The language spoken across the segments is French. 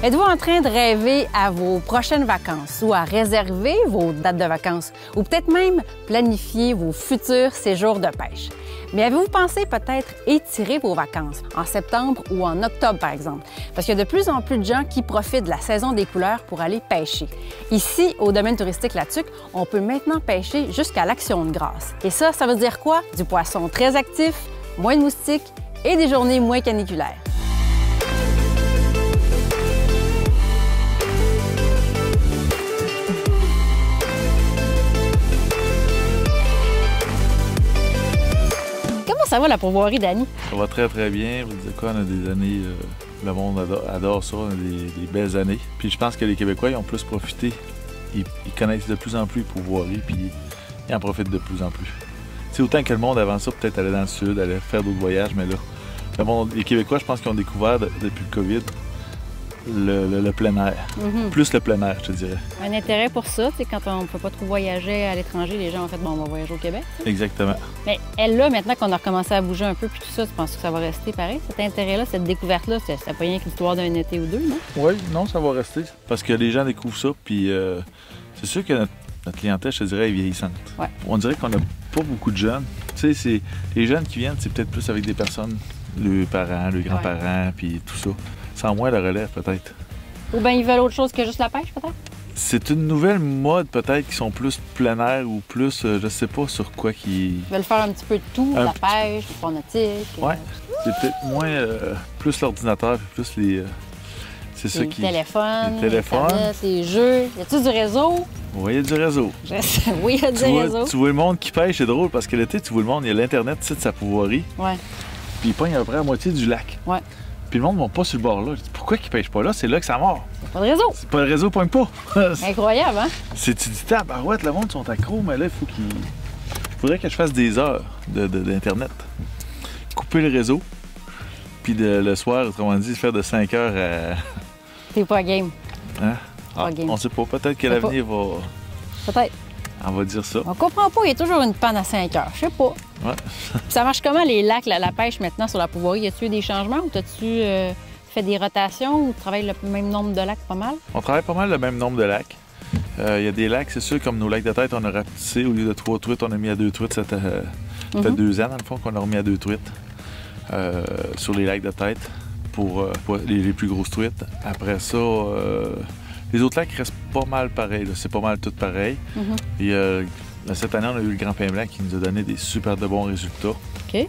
Êtes-vous en train de rêver à vos prochaines vacances ou à réserver vos dates de vacances ou peut-être même planifier vos futurs séjours de pêche? Mais avez-vous pensé peut-être étirer vos vacances en septembre ou en octobre, par exemple? Parce qu'il y a de plus en plus de gens qui profitent de la saison des couleurs pour aller pêcher. Ici, au domaine touristique La Tuque, on peut maintenant pêcher jusqu'à l'Action de grâce. Et ça veut dire quoi? Du poisson très actif, moins de moustiques et des journées moins caniculaires. Comment ça va la pourvoirie, Dany? Ça va très très bien. Vous dites quoi, on a des années, le monde adore ça, on a des belles années. Puis je pense que les Québécois ils ont plus profité. Ils connaissent de plus en plus les pourvoiries, puis ils en profitent de plus en plus. C'est autant que le monde avant ça, peut-être aller dans le sud, aller faire d'autres voyages, mais là, les Québécois, je pense qu'ils ont découvert depuis le COVID le plein air. Plus le plein air, je te dirais. Un intérêt pour ça, c'est quand on ne peut pas trop voyager à l'étranger, les gens ont fait bon, on va voyager au Québec. Exactement. Mais elle, là, maintenant qu'on a recommencé à bouger un peu, puis tout ça, tu penses que ça va rester pareil? Cet intérêt-là, cette découverte-là, c'est pas rien que l'histoire d'un été ou deux, non? Oui, non, ça va rester. Parce que les gens découvrent ça, puis c'est sûr que notre clientèle, je te dirais, est vieillissante. Ouais. On dirait qu'on n'a pas beaucoup de jeunes. Tu sais, les jeunes qui viennent, c'est peut-être plus avec des personnes, les parents, les grands-parents, puis tout ça. Sans moins la relève, peut-être. Ou bien ils veulent autre chose que juste la pêche, peut-être? C'est une nouvelle mode, peut-être, qui sont plus plein air ou plus, je sais pas sur quoi qui. Ils veulent faire un petit peu de tout, la pêche, le sport nautique. Ouais. C'est peut-être moins, plus l'ordinateur, plus les. C'est ça qui. Les téléphones, Internet, les jeux. Y a-tu du réseau? Oui, il y a du réseau. Oui, il y a du réseau. Tu vois le monde qui pêche, c'est drôle, parce que l'été, tu vois le monde, il y a l'Internet, tu sais, de sa pourvoirie. Ouais. Puis il pogne à peu près la moitié du lac. Ouais. Puis le monde ne va pas sur le bord là. Je dis, pourquoi qu'ils pêchent pas là? C'est là que ça mord. C'est pas de réseau. C'est pas le réseau, pogne pas. Incroyable, hein? Tu dis, tabarouette, le monde sont accros, mais là, il faut qu'ils. Il faudrait que je fasse des heures d'Internet. Couper le réseau. Puis le soir, autrement dit, faire de 5 heures à. T'es pas game. Hein? Pas game. On sait pas. Peut-être que l'avenir va. Peut-être. On va dire ça. On comprend pas, il y a toujours une panne à 5 heures. Je sais pas. Ouais. Ça marche comment les lacs, la pêche maintenant sur la pourvoirie? Y a-tu eu des changements ou t'as-tu fait des rotations ou tu travailles le même nombre de lacs pas mal? On travaille pas mal le même nombre de lacs. Il y a des lacs, c'est sûr, comme nos lacs de tête, on a rapetissé. Au lieu de 3 truites, on a mis à 2 truites. Ça fait 2 ans, dans le fond, qu'on a remis à 2 truites sur les lacs de tête pour les plus grosses truites. Après ça, les autres lacs restent pas mal pareils. C'est pas mal tout pareil. Et, cette année, on a eu le Grand Pain Blanc qui nous a donné des super de bons résultats. OK.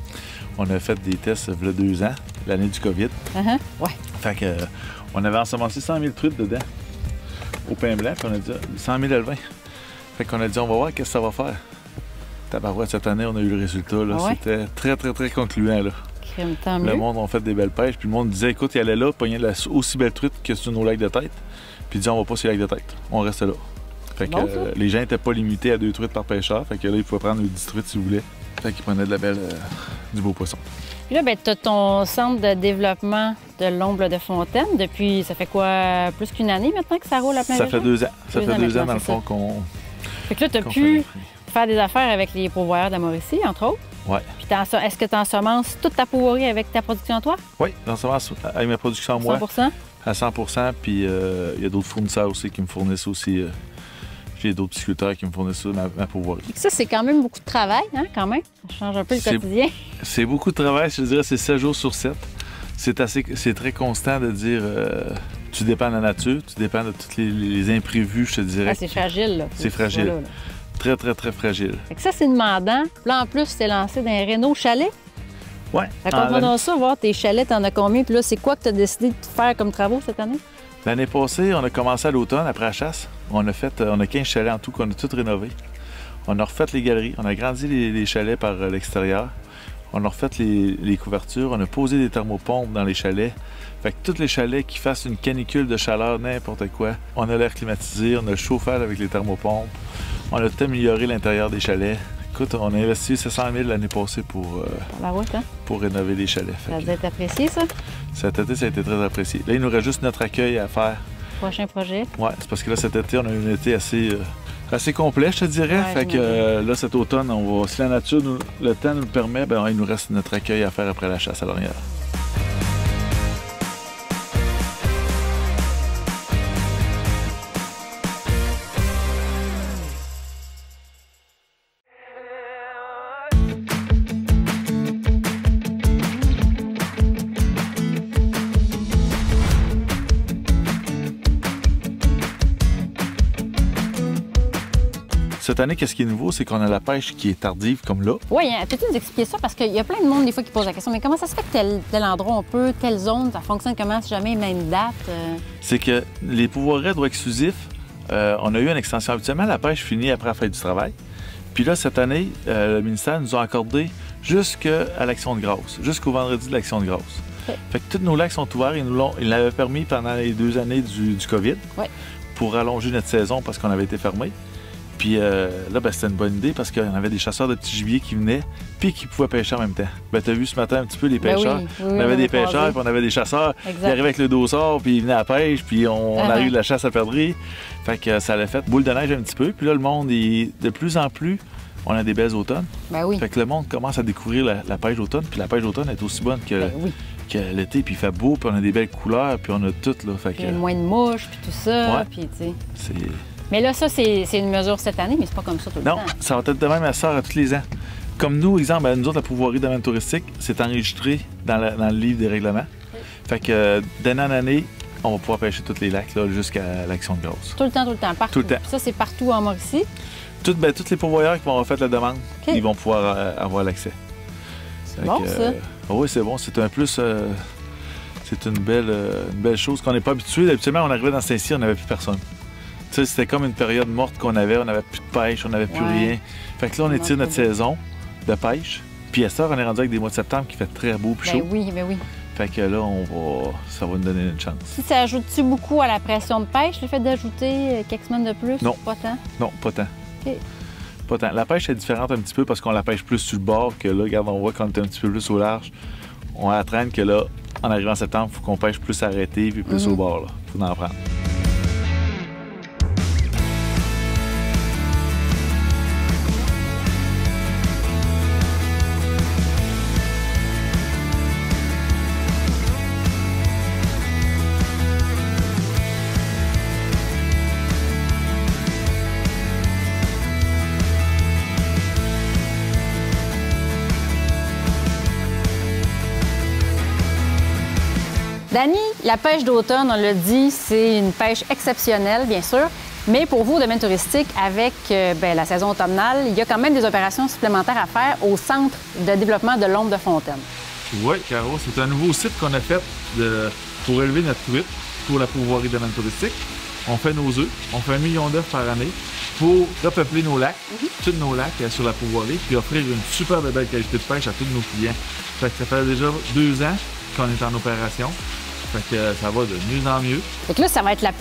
On a fait des tests il y a 2 ans, l'année du COVID. Ouais. Fait que, on avait ensemencé 100 000 truites dedans, au pain blanc, puis on a dit 100 000 alevins. Fait qu'on a dit, on va voir qu'est-ce que ça va faire. Tabarouette, cette année, on a eu le résultat. Là. Ah ouais? C'était très, très, très concluant. Là. Le monde a fait des belles pêches, puis le monde disait, écoute, il allait là, pogner aussi belle truite que sur nos lacs de tête, puis il disait, on va pas sur les lacs de tête, on reste là. Fait que les gens n'étaient pas limités à 2 truites par pêcheur, fait que là, ils pouvaient prendre 10 truites s'ils voulaient. Fait qu'ils prenaient de la belle, du beau poisson. Puis là, ben, tu as ton centre de développement de l'Omble de Fontaine depuis, ça fait quoi, plus qu'une année maintenant que ça roule à plein Ça fait 2 ans. Ça fait 2 ans, dans le ça. fond, qu'on. Fait que là, tu as pu faire des affaires avec les pourvoyeurs de la Mauricie, entre autres. Oui. Puis est-ce que tu ensemences toute ta pourvoirie avec ta production à toi? Oui, j'ensemence avec ma production à moi. 100%? À 100%. Puis il y a d'autres fournisseurs aussi qui me fournissent aussi. J'ai d'autres pisciculteurs qui me fournissent ma pourvoirie. Ça, c'est quand même beaucoup de travail, hein, quand même. Ça change un peu le quotidien. C'est beaucoup de travail, je te dirais, c'est 7 jours sur 7. C'est très constant de dire, tu dépends de la nature, tu dépends de tous les imprévus, je te dirais. Ah, c'est fragile, là. C'est fragile. Là. Très, très, très fragile. Fait que ça, c'est demandant. Là, en plus, tu t'es lancé dans un réno chalet. Oui. Raconte-moi ça, voir tes chalets, t'en as combien? Puis là, c'est quoi que tu as décidé de faire comme travaux cette année? L'année passée, on a commencé à l'automne, après la chasse. On a 15 chalets en tout qu'on a tout rénové. On a refait les galeries, on a agrandi les chalets par l'extérieur. On a refait les couvertures, on a posé des thermopompes dans les chalets. Fait que tous les chalets qui fassent une canicule de chaleur, n'importe quoi, on a l'air climatisé, on a le chauffage avec les thermopompes. On a tout amélioré l'intérieur des chalets. Écoute, on a investi 700 000 l'année passée pour rénover les chalets. Ça a dû être apprécié, ça? Cet été, ça a été très apprécié. Là, il nous reste juste notre accueil à faire. Prochain projet? Oui, c'est parce que là, cet été, on a eu un été assez complet, je te dirais. Ouais, fait que là, cet automne, si la nature, le temps nous le permet, ben, il nous reste notre accueil à faire après la chasse à l'ornière. Cette année, qu'est-ce qui est nouveau? C'est qu'on a la pêche qui est tardive, comme là. Oui, hein, peux-tu nous expliquer ça? Parce qu'il y a plein de monde, des fois, qui pose la question, mais comment ça se fait que tel endroit on peut, telle zone, ça fonctionne comment, si jamais même date? C'est que les pouvoirets droits exclusifs, on a eu une extension. Habituellement, la pêche finit après la fête du travail. Puis là, cette année, le ministère nous a accordé jusqu'à l'Action de grâce, jusqu'au vendredi de l'Action de grâce. Okay. Fait que tous nos lacs sont ouverts. Ils l'avaient permis pendant les 2 années du COVID pour allonger notre saison parce qu'on avait été fermé. Puis là, c'était une bonne idée parce qu'il y en avait des chasseurs de petits gibiers qui venaient puis qui pouvaient pêcher en même temps. Tu as vu ce matin un petit peu les pêcheurs. On avait des pêcheurs puis on avait des chasseurs. Exact. Ils arrivaient avec le dossard puis ils venaient à la pêche puis on arrive de la chasse à perdrix. Fait que ça l'a fait boule de neige un petit peu. Puis là, le monde, de plus en plus, on a des belles automnes. Ben oui. Fait que le monde commence à découvrir la pêche d'automne. Puis la pêche d'automne est aussi bonne que l'été. Puis il fait beau, puis on a des belles couleurs, puis on a tout. Là. Fait que... moins de mouches, puis tout ça. Puis, mais là, ça, c'est une mesure cette année, mais c'est pas comme ça tout le temps. Non, ça va être de même à ça tous les ans. Comme nous, exemple, nous autres, la pouvoirie de domaine touristique, c'est enregistré dans le livre des règlements. Fait que d'année en année, on va pouvoir pêcher tous les lacs jusqu'à l'Action de grâce. Tout le temps, partout. Tout le temps. Puis ça, c'est partout en Mauricie. Tous les pourvoyeurs qui vont avoir fait la demande, ils vont pouvoir avoir l'accès. C'est bon, ça? Oui, c'est bon. C'est un plus... c'est une belle chose qu'on n'est pas habitué. Habituellement, on arrivait dans Saint-Cyr, on n'avait plus personne. Tu sais, c'était comme une période morte qu'on avait. On n'avait plus de pêche, on n'avait plus rien. Fait que là, on étire notre saison de pêche. Puis à ça, on est rendu avec des mois de septembre qui fait très beau et chaud. Ben oui. Fait que là, ça va nous donner une chance. Si ça ajoute-tu beaucoup à la pression de pêche, le fait d'ajouter quelques semaines de plus? Non. Pas tant? Non, pas tant. OK. Pas tant. La pêche est différente un petit peu parce qu'on la pêche plus sur le bord que là, regarde, on voit qu'on est un petit peu plus au large. On entraîne que là, en arrivant en septembre, il faut qu'on pêche plus arrêté puis plus au bord. Il faut en prendre. Dany, la pêche d'automne, on l'a dit, c'est une pêche exceptionnelle, bien sûr. Mais pour vous, au domaine touristique, avec la saison automnale, il y a quand même des opérations supplémentaires à faire au Centre de développement de l'Ombre de Fontaine. Oui, Caro, c'est un nouveau site qu'on a fait pour élever notre truite pour la pourvoirie de domaine touristique. On fait nos œufs, on fait 1 million d'œufs par année pour repeupler nos lacs, tous nos lacs sur la pourvoirie, puis offrir une super belle qualité de pêche à tous nos clients. Fait que ça fait déjà 2 ans qu'on est en opération. Fait que ça va de mieux en mieux. Fait que là,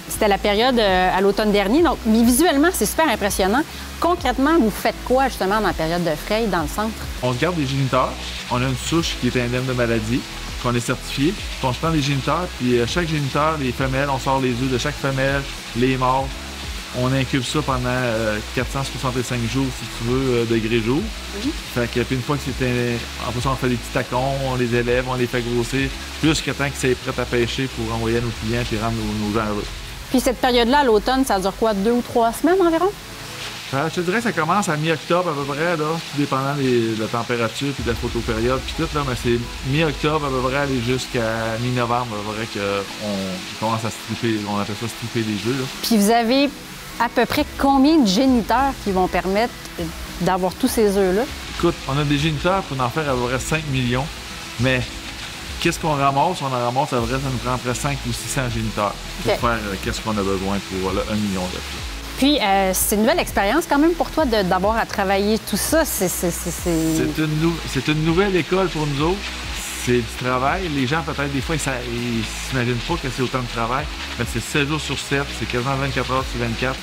c'était la période à l'automne dernier. Donc, mais visuellement, c'est super impressionnant. Concrètement, vous faites quoi, justement, dans la période de fraye, dans le centre? On se garde des géniteurs. On a une souche qui est indemne de maladie, qu'on est certifié. Puis on se prend des géniteurs, puis chaque géniteur, les femelles, on sort les œufs de chaque femelle, les mâles. On incube ça pendant 465 jours, si tu veux, degrés jour. Fait que, puis une fois que c'est en plus, on fait des petits tacons, on les élève, on les fait grossir, jusqu'à temps que c'est prêt à pêcher pour envoyer à nos clients et rendre nos gens heureux. Puis cette période-là, à l'automne, ça dure quoi, 2 ou 3 semaines environ? Je te dirais que ça commence à mi-octobre à peu près, là, tout dépendant de la température et de la photopériode puis tout, là, mais c'est mi-octobre à peu près, aller jusqu'à mi-novembre à peu près qu'on commence à stripper, on appelle ça stripper les œufs. Puis vous avez à peu près combien de géniteurs qui vont permettre d'avoir tous ces œufs-là? Écoute, on a des géniteurs pour en faire à peu près 5 millions, mais qu'est-ce qu'on ramasse? On en ramasse à vrai, ça nous prend après 5 ou 600 géniteurs pour faire qu'est-ce qu'on a besoin pour 1 million d'œufs. Puis, c'est une nouvelle expérience quand même pour toi d'avoir à travailler tout ça. C'est une nouvelle école pour nous autres. C'est du travail. Les gens, peut-être, des fois, ils s'imaginent pas que c'est autant de travail. Mais c'est 7 jours sur 7, c'est quasiment 24 heures sur 24,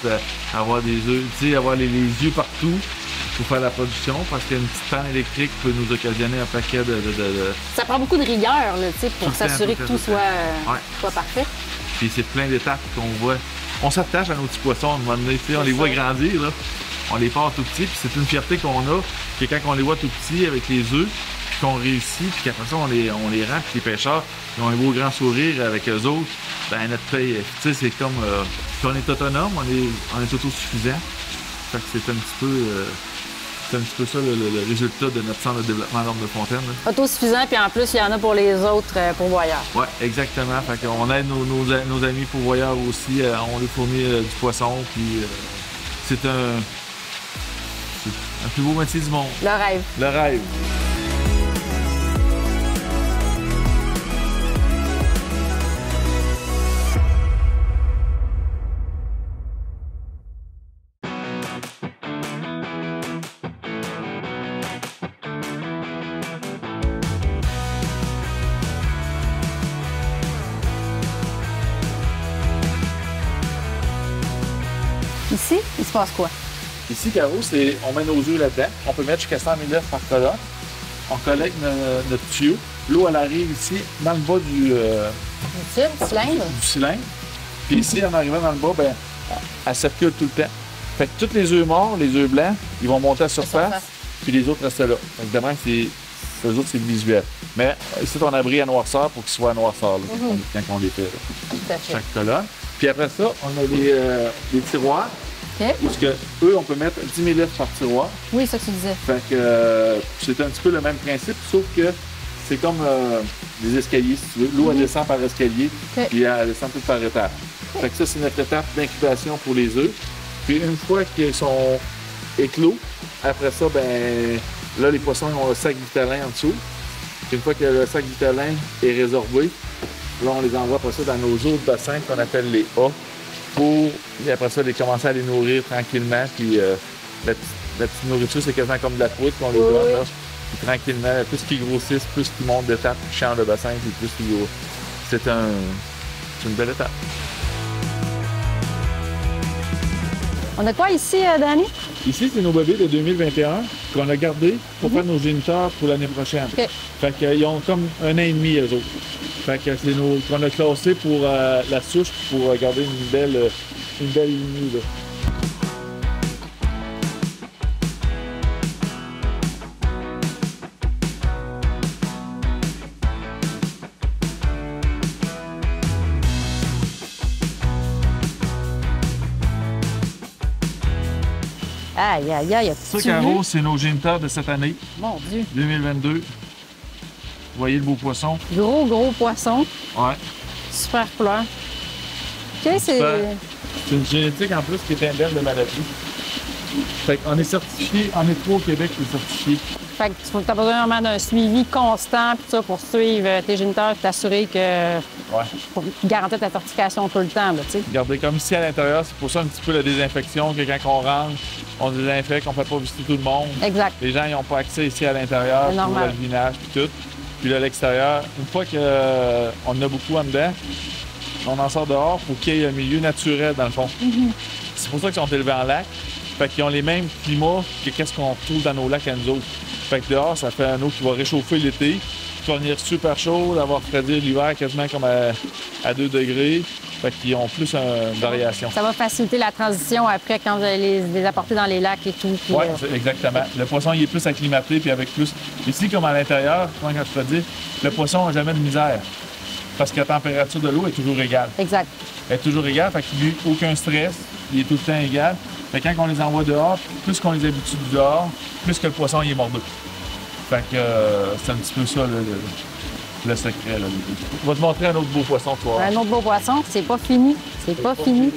avoir des œufs, tu sais, avoir les yeux partout pour faire la production, parce qu'une petite panne électrique peut nous occasionner un paquet de... Ça prend beaucoup de rigueur, là, tu sais, pour s'assurer que tout soit parfait. Puis c'est plein d'étapes qu'on voit. On s'attache à nos petits poissons à un moment donné, on les voit grandir, là. On les part tout petits, puis c'est une fierté qu'on a, que quand on les voit tout petits avec les œufs, puis qu'on réussit, puis qu'après ça, on les rend, puis les pêcheurs, ils ont un beau grand sourire avec eux autres, ben notre paye, tu sais, c'est comme, puis on est autonome, on est autosuffisant, fait que c'est un petit peu ça le résultat de notre centre de développement d'Ombre de Fontaine. Là. Autosuffisant, puis en plus, il y en a pour les autres pourvoyeurs. Oui, exactement. Fait qu'on aide nos amis pourvoyeurs aussi. On leur fournit du poisson, puis c'est métier. Le plus beau métier du monde. Le rêve. Le rêve. Ici, il se passe quoi? Ici, Caro, on met nos œufs là-dedans. On peut mettre jusqu'à 100 000 œufs par colonne. On collecte notre tuyau. L'eau, elle arrive ici, dans le bas du cylindre. Puis ici, en arrivant dans le bas, ben, elle circule tout le temps. Fait que tous les œufs morts, les œufs blancs, ils vont monter à la surface, puis les autres restent là. Évidemment, eux autres, c'est le visuel. Mais ici, on a abri à noirceur pour qu'ils soient à noirceur là, quand on les fait. Là. Chaque colonne. Puis après ça, on a des tiroirs. Okay. Parce que eux, on peut mettre 10 000 litres par tiroir. Oui, c'est ça que tu disais. Fait que c'est un petit peu le même principe, sauf que c'est comme des escaliers, si tu veux. L'eau, elle descend par escalier, puis elle descend tout par étape. Fait que ça, c'est notre étape d'incubation pour les œufs. Puis une fois qu'ils sont éclos, après ça, ben là, les poissons ont le sac vitalin en dessous. Puis une fois que le sac vitalin est résorbé, là, on les envoie après ça dans nos autres bassins qu'on appelle les A. Et après ça, commencer à les nourrir tranquillement. Puis la petite nourriture, c'est quasiment comme de la poudre qu'on les donne. Là. Puis tranquillement, plus qu'ils grossissent, plus qu'ils montent d'étape, plus ils changent de bassin, puis plus qu'ils grossissent. C'est une belle étape. On a quoi ici, Danny? Ici, c'est nos bébés de 2021 qu'on a gardés pour faire nos géniteurs pour l'année prochaine. Okay. Fait qu'ils ont comme 1 an et demi, eux autres. Fait que c'est nos qu'on a classés pour la souche pour garder une belle lignée, là. Aïe, aïe, aïe, Ça, Caro, c'est nos géniteurs de cette année. Mon Dieu. 2022. Vous voyez le beau poisson? Gros poisson. Ouais. Super couleur. OK, c'est une génétique en plus qui est indemne de maladie. Fait qu'on est certifié, on est 3 au Québec qui est certifié. Fait que tu as besoin vraiment d'un suivi constant puis ça, pour suivre tes géniteurs et t'assurer que. Pour garantir ta certification tout le temps, là, tu sais. Regardez, comme ici à l'intérieur, c'est pour ça un petit peu la désinfection, que quand on rentre, on désinfecte, on ne fait pas visiter tout le monde. Exact. Les gens n'ont pas accès ici à l'intérieur pour le vinage puis tout. Puis là, à l'extérieur, une fois qu'on en a beaucoup en dedans, on en sort dehors pour qu'il y ait un milieu naturel dans le fond. C'est pour ça qu'ils sont élevés en lac. Fait qu'ils ont les mêmes climats que qu'est-ce qu'on trouve dans nos lacs à nous autres. Fait que dehors, ça fait un eau qui va réchauffer l'été, qui va venir super chaud, d'avoir refroidir l'hiver quasiment comme à 2 degrés. Fait qu'ils ont plus une variation. Ça va faciliter la transition après quand vous allez les apporter dans les lacs et tout. Oui, exactement. Le poisson, il est plus acclimaté, puis avec plus... Ici, comme à l'intérieur, quand je te dis, le poisson n'a jamais de misère. Parce que la température de l'eau est toujours égale. Exact. Elle est toujours égale, fait qu'il n'y a aucun stress. Il est tout le temps égal. Fait que quand on les envoie dehors, plus qu'on les habitue du dehors, plus que le poisson il est mordeux. Fait que c'est un petit peu ça le secret. Là. On va te montrer un autre beau poisson, toi. Un autre beau poisson, c'est pas fini. C'est pas fini.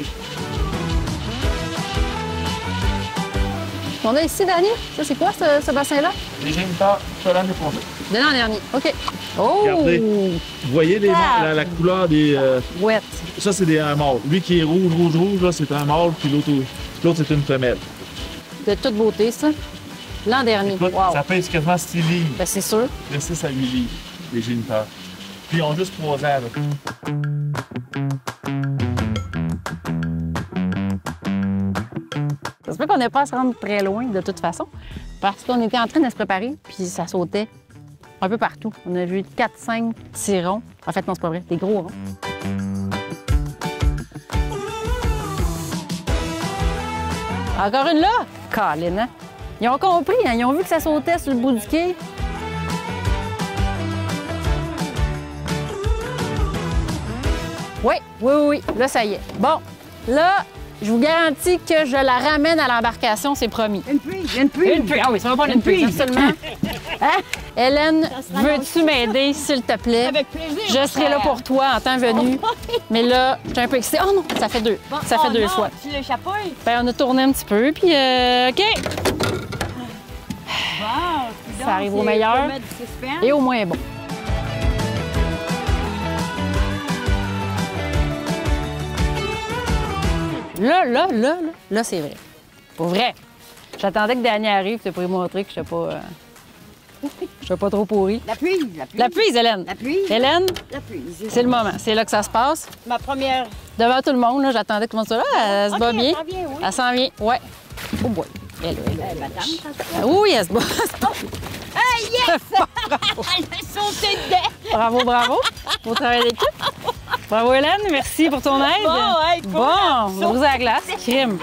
On a ici, Danny, ça c'est quoi ce bassin-là? Les géniteurs de l'année passée. De l'an dernier, OK. Oh! Regardez, vous voyez la couleur des... Ouette. Ça, c'est un mâle. Lui qui est rouge, là, c'est un mâle, puis l'autre, c'est une femelle. De toute beauté, ça. L'an dernier. Écoute, wow. Ça pèse quasiment 6 livres. Ben, c'est sûr. De 6 à 8 livres, les géniteurs. Puis ils ont juste 3 ans, là. Ça se peut qu'on n'ait pas à se rendre très loin, de toute façon, parce qu'on était en train de se préparer, puis ça sautait un peu partout. On a vu 4-5 petits ronds. En fait, non, c'est pas vrai, des gros ronds. Encore une là? Colin, hein? Ils ont compris, hein? Ils ont vu que ça sautait sur le bout du quai. Oui. Là, ça y est. Bon, là, je vous garantis que je la ramène à l'embarcation, c'est promis. Une prise. Ah oui, ça va pas une prise, absolument. Hein? Hélène, veux-tu m'aider, s'il te plaît? Avec plaisir. Je serai là pour toi en temps venu. Mais là, je suis un peu excitée. Oh non, ça fait deux. Bon, ça fait deux fois. Tu l'échappes. Ben, on a tourné un petit peu, puis OK. Bon, Ça arrive au meilleur et au moins bon. Là, c'est vrai. Pour vrai. J'attendais que Danny arrive pour lui montrer que je suis pas trop pourrie. La pluie. La pluie, Hélène. La pluie. Hélène, La pluie. c'est le moment. C'est là que ça se passe. Ma première. Devant tout le monde, là, j'attendais que tout le monde soit là. Elle se bat bien. Elle s'en vient, oui. Elle s'en vient. Ouais. Oh boy. Elle, Madame, ça se Ah oui, elle se bat. Hey, yes! Elle a sauté dedans. Bravo, bravo. Beau travail d'équipe. Bravo, Hélène. Merci pour ton aide. Bon, hey, cool. Bon, on vous à la glace. Crime.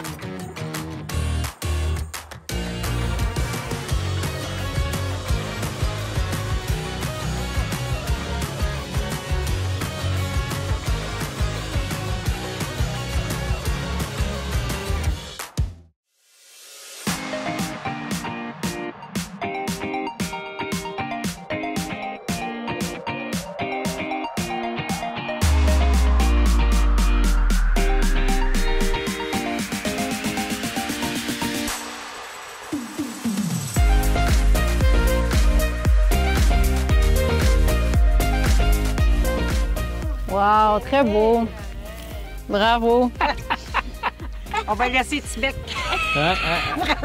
Wow, très beau. Bravo. On va laisser Tibet. On va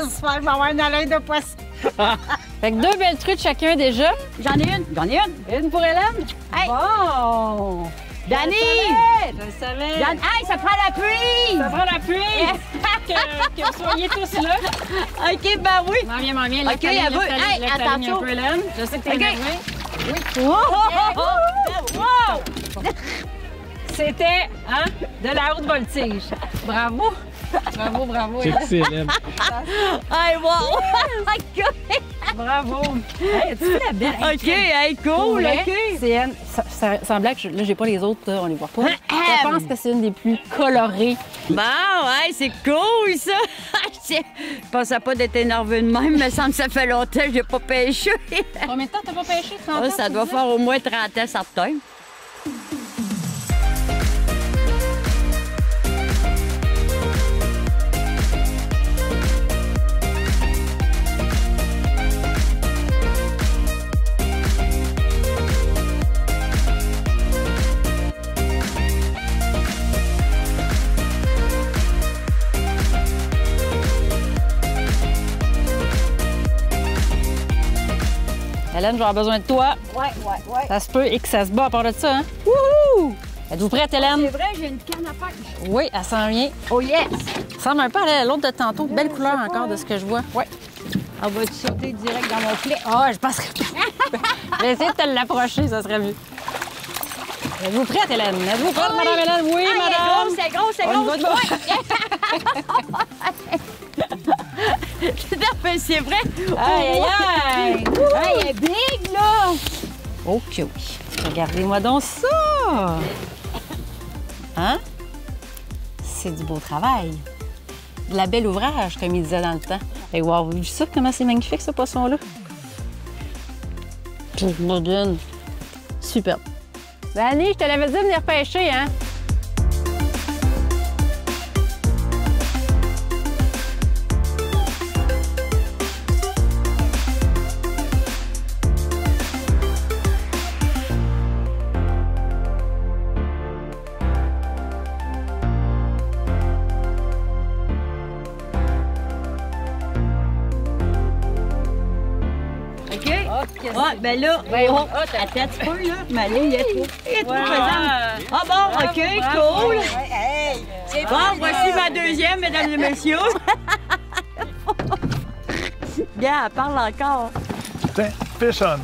se faire avoir une haleine de poisson. Fait que 2 belles truites chacun déjà. J'en ai une. Une pour Hélène. Hey. Bon. Danny! Je le savais. Hey, ça prend la pluie! Ça prend la pluie. que vous soyez tous là. OK, ben oui. M'en viens. OK, elle veut. Hey, attention. Un peu, Hélène. Je sais que t'es OK. énervée. Oui. Wow! C'était de la haute voltige. Bravo. Bravo, Hélène. C'est Hélène. Hey, wow! Bravo. Hey, tu fais la belle. OK, hey, Pour cool, vrai, OK. c'est Anne. Sans blague, là, j'ai pas les autres, là, on les voit pas. Je pense que c'est une des plus colorées. Bon, hey, c'est cool, ça! Je pensais pas d'être énervé de même, mais ça me fait longtemps que j'ai pas pêché. Combien de temps t'as pas pêché? 30 ans, Ça tu doit disais? faire au moins 30 ans, certain. Hélène, je vais avoir besoin de toi. Ouais. Ça se peut et que ça se bat à part de ça, hein? Wouhou! Êtes-vous prête, Hélène? C'est vrai, j'ai une canne à pêche. Oui, elle s'en vient. Oh yes! Ça ressemble un peu à l'autre de tantôt. Belle couleur encore de ce que je vois. Oui. Elle va te sauter direct dans mon filet. Ah, je passerai pas. Je vais essayer de te l'approcher, ça serait mieux. Êtes-vous prête, Hélène? Êtes-vous prête, Oui. Madame Hélène? Oui, madame. C'est gros, c'est On gros. y va, Ouais. C'est vrai. Aïe. Hey, elle est big, là! OK. Regardez-moi donc ça! Hein? C'est du beau travail. De la belle ouvrage, comme il disait dans le temps. Et wow, vous avez vu ça, comment c'est magnifique, ce poisson-là? Modune. Superbe. Danny, je te l'avais dit de venir pêcher, hein? OK? Ouais, ben là, attends un petit peu, là. Ma ligne est trop pesante. Ah bon, OK, cool. Bon, voici ma deuxième, mesdames et messieurs. Bien, elle parle encore. Tiens, fish on.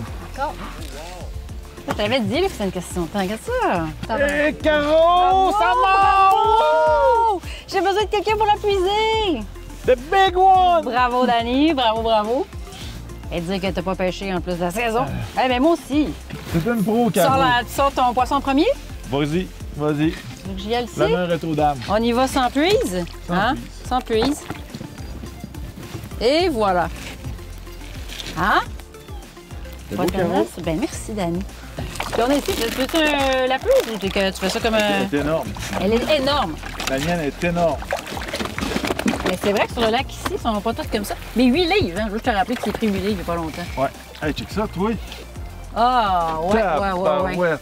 Je t'avais dit que c'était une question de temps. Regarde ça. Hé, Caro, ça marche! Oh! J'ai besoin de quelqu'un pour la puiser. The big one! Bravo, Danny. Bravo. Et dire que t'as pas pêché en plus de la saison. Eh bien, moi aussi. C'est une pro, Tu sors, Caro. tu sors ton poisson en premier? Vas-y. Tu veux que j'y aille ici? La main est aux dames. On y va sans prise. Sans prise. Et voilà. Hein? C'est Pas beau, de Caro? menace? Ben merci, Danny. Puis on a ici, tu veux la prise ou tu fais ça comme un... Elle est énorme. Elle est énorme. La mienne est énorme. Mais c'est vrai que sur le lac ici, ils sont pas tous comme ça. Mais 8 livres, hein? Je veux te rappeler que c'est pris 8 livres il n'y a pas longtemps. Ouais. Hey, check ça, toi. Ah, ouais. Tabarouette.